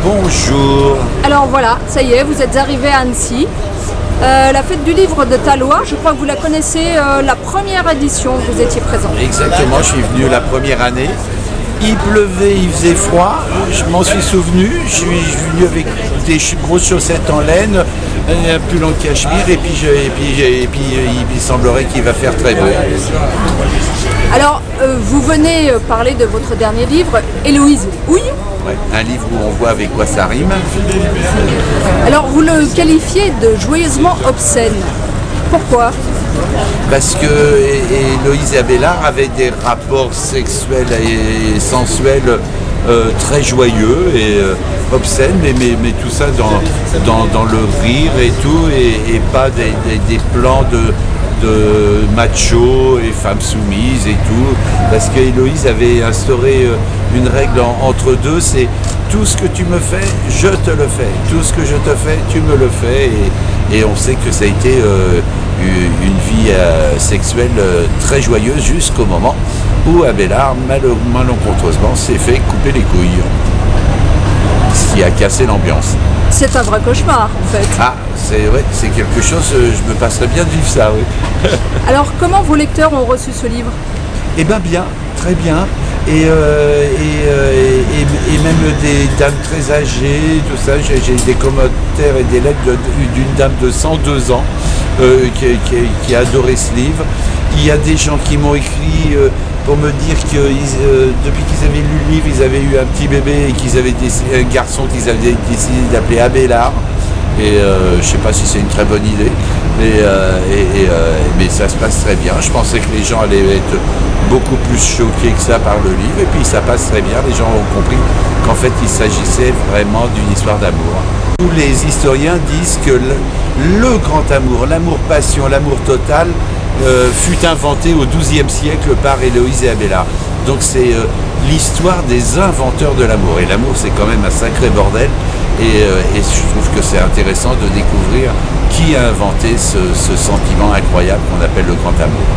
Bonjour. Alors voilà, ça y est, vous êtes arrivé à Annecy. La fête du livre de Talois, je crois que vous la connaissez, la première édition, vous étiez présent. Exactement, je suis venu la première année. Il pleuvait, il faisait froid, je m'en suis souvenu. Je suis venu avec des grosses chaussettes en laine, un pull en cachemire, et puis il semblerait qu'il va faire très beau. Alors, vous venez parler de votre dernier livre, Héloïse Houille. Ouais, un livre où on voit avec quoi ça rime. Alors, vous le qualifiez de joyeusement obscène. Pourquoi ? Parce que Héloïse et Abélard avaient des rapports sexuels et sensuels très joyeux et obscènes, mais tout ça dans le rire et tout, et pas des plans de machos et femmes soumises et tout, parce qu'Héloïse avait instauré une règle entre deux, c'est tout ce que tu me fais, je te le fais, tout ce que je te fais, tu me le fais, et on sait que ça a été une vie sexuelle très joyeuse jusqu'au moment où Abélard malencontreusement s'est fait couper les couilles, ce qui a cassé l'ambiance. C'est un vrai cauchemar, en fait. Ah, c'est quelque chose, je me passerais bien de vivre ça, oui. Alors, comment vos lecteurs ont reçu ce livre ? Eh bien bien, très bien. Et même des dames très âgées, tout ça, j'ai des commentaires et des lettres d'une dame de 102 ans qui a adoré ce livre. Il y a des gens qui m'ont écrit pour me dire que depuis qu'ils avaient lu le livre, ils avaient eu un petit bébé et qu'ils avaient un garçon qu'ils avaient décidé d'appeler Abélard. Et je ne sais pas si c'est une très bonne idée, mais ça se passe très bien. Je pensais que les gens allaient être beaucoup plus choqués que ça par le livre, et puis ça passe très bien. Les gens ont compris qu'en fait il s'agissait vraiment d'une histoire d'amour. Tous les historiens disent que le grand amour, l'amour-passion, l'amour total fut inventé au XIIe siècle par Héloïse et Abélard. Donc c'est l'histoire des inventeurs de l'amour. Et l'amour, c'est quand même un sacré bordel. Et je trouve que c'est intéressant de découvrir qui a inventé ce sentiment incroyable qu'on appelle le grand amour.